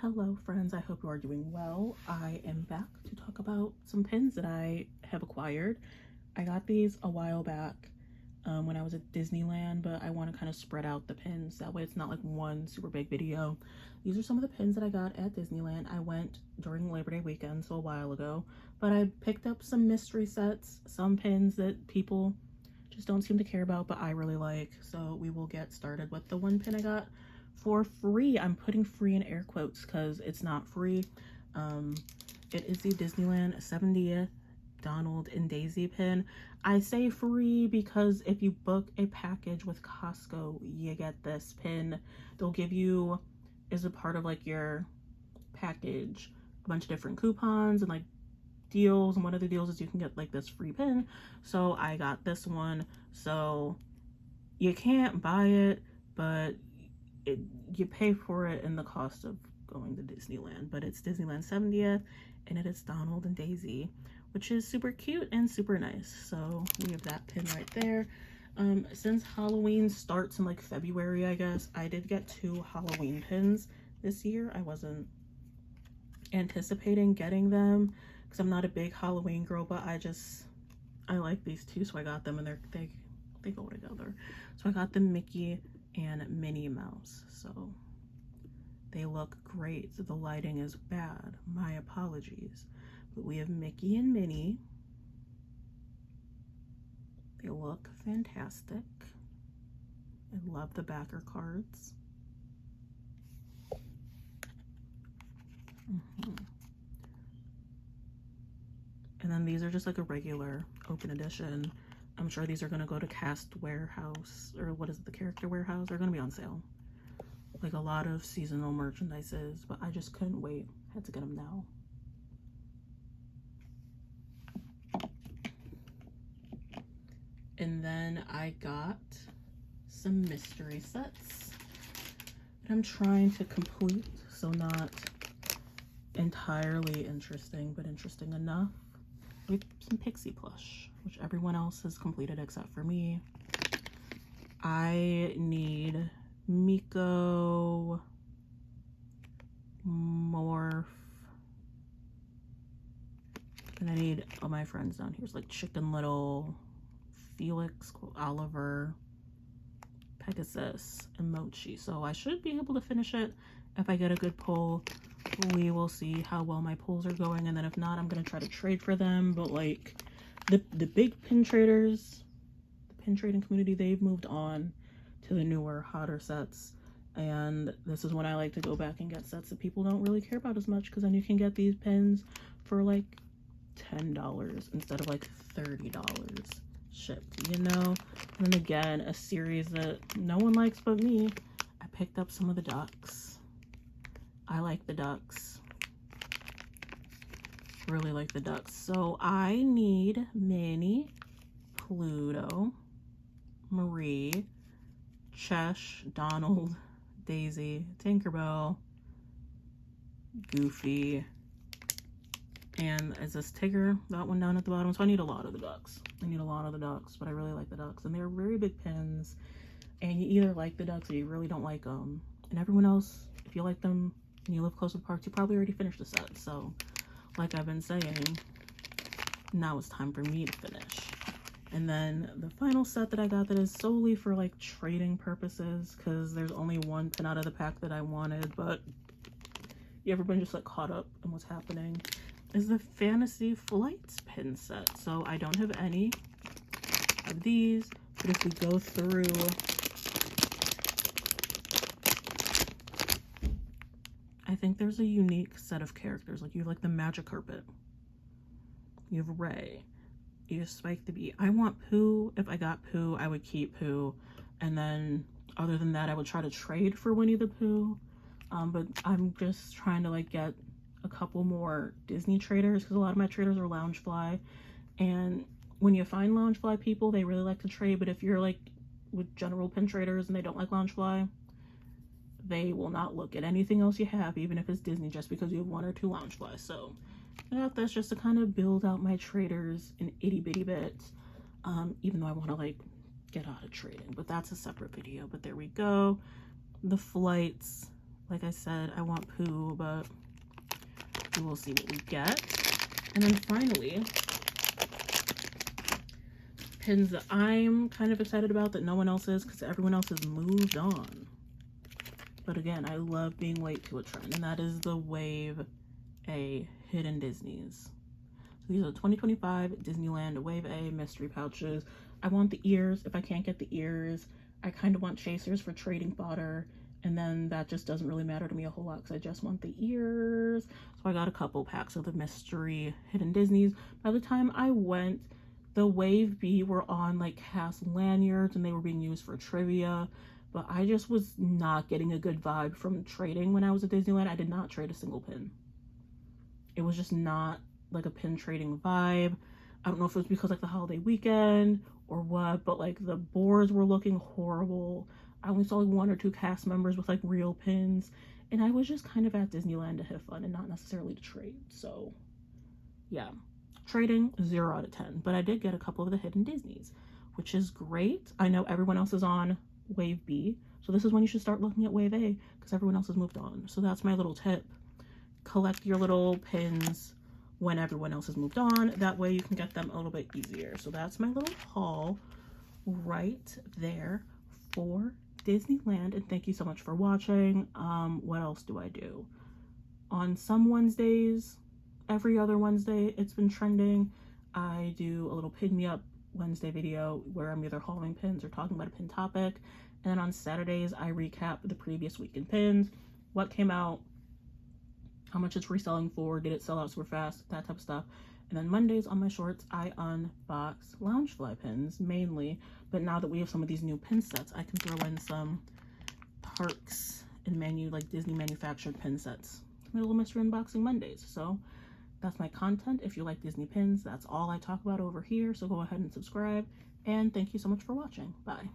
Hello friends, I hope you are doing well. I am back to talk about some pins that I have acquired. I got these a while back when I was at Disneyland, but I want to kind of spread out the pins. That way it's not like one super big video. These are some of the pins that I got at Disneyland. I went during Labor Day weekend, so a while ago, but I picked up some mystery sets, some pins that people just don't seem to care about, but I really like. So we will get started with the one pin I got for free. I'm putting free in air quotes because it's not free. It is the Disneyland 70th Donald and Daisy pin. I say free because if you book a package with Costco, you get this pin. They'll give you, as a part of like your package, a bunch of different coupons and like deals, and one of the deals is you can get like this free pin. So I got this one. So you can't buy it, but you pay for it in the cost of going to Disneyland. But it's Disneyland 70th and it is Donald and Daisy, which is super cute and super nice. So we have that pin right there. Since Halloween starts in like February, I guess, I did get 2 Halloween pins this year. I wasn't anticipating getting them because I'm not a big Halloween girl, but I like these 2, so I got them, and they go together. So I got the Mickey and Minnie Mouse. So they look great. The lighting is bad, my apologies, but we have Mickey and Minnie. They look fantastic. I love the backer cards. And then these are just like a regular open edition. I'm sure these are going to go to Cast Warehouse, or what is it, the Character Warehouse. They're going to be on sale. Like a lot of seasonal merchandises, but I just couldn't wait. Had to get them now. And then I got some mystery sets that I'm trying to complete, so not entirely interesting, but interesting enough. With some pixie plush, which everyone else has completed except for me. I need Miko, Morph, and I need all my friends down here. It's like Chicken Little, Felix, Oliver, Pegasus, and Mochi. So I should be able to finish it if I get a good pull. We will see how well my pulls are going, and then if not, I'm gonna try to trade for them. But like the big pin traders, the pin trading community, they've moved on to the newer, hotter sets, and this is when I like to go back and get sets that people don't really care about as much, because then you can get these pins for like $10 instead of like $30 shipped, you know. And then again, a series that no one likes but me, I picked up some of the ducks. I like the ducks. Really like the ducks. So I need Minnie, Pluto, Marie, Chesh, Donald, Daisy, Tinkerbell, Goofy, and is this Tigger? That one down at the bottom. So I need a lot of the ducks. I need a lot of the ducks, but I really like the ducks. And they're very big pins. And you either like the ducks or you really don't like them. And everyone else, if you like them, and you live close to the parks, you probably already finished the set. So like I've been saying, now it's time for me to finish. And then the final set that I got that is solely for like trading purposes, because there's only one pin out of the pack that I wanted, but you ever been just like caught up in what's happening, is the Fantasy Flights pin set. So I don't have any of these, but if we go through, I think there's a unique set of characters. Like you have like the Magic Carpet, you have Ray, you have Spike the Bee. I want Pooh. If I got Pooh, I would keep Pooh, and then other than that, I would try to trade for Winnie the Pooh. But I'm just trying to like get a couple more Disney traders, because a lot of my traders are Loungefly, and when you find Loungefly people, they really like to trade. But if you're like with general pin traders and they don't like Loungefly, they will not look at anything else you have, even if it's Disney, just because you have 1 or 2 Loungefly. So I got this just to kind of build out my traders in itty bitty bits, even though I want to like get out of trading, but that's a separate video. But there we go. The flights Like I said, I want Pooh, but we will see what we get. And then finally, pins that I'm kind of excited about that no one else is because everyone else has moved on. But again, I love being late to a trend, and that is the Wave A Hidden Disneys. So these are 2025 Disneyland Wave A mystery pouches. I want the ears. If I can't get the ears, I kind of want chasers for trading fodder, and then that just doesn't really matter to me a whole lot because I just want the ears. So I got a couple packs of the mystery Hidden Disneys. By the time I went, the Wave B were on like cast lanyards and they were being used for trivia, but I just was not getting a good vibe from trading when I was at Disneyland. I did not trade a single pin. It was just not like a pin trading vibe. I don't know if it was because like the holiday weekend or what, but like the boards were looking horrible. I only saw like 1 or 2 cast members with like real pins, and I was just kind of at Disneyland to have fun and not necessarily to trade. So yeah, trading 0 out of 10, but I did get a couple of the Hidden Disneys, which is great. I know everyone else is on Wave B, so this is when you should start looking at Wave A because everyone else has moved on. So that's my little tip. Collect your little pins when everyone else has moved on. That way you can get them a little bit easier. So that's my little haul right there for Disneyland, and thank you so much for watching. What else do I do? On some Wednesdays, every other Wednesday, it's been trending, I do a little pin me up Wednesday video where I'm either hauling pins or talking about a pin topic. And then on Saturdays, I recap the previous week in pins, what came out, how much it's reselling for, did it sell out super fast, that type of stuff. And then Mondays on my shorts, I unbox Loungefly pins mainly. But now that we have some of these new pin sets, I can throw in some parks and like Disney manufactured pin sets. My little mystery unboxing Mondays. So that's my content. If you like Disney pins, that's all I talk about over here. So go ahead and subscribe. And thank you so much for watching. Bye.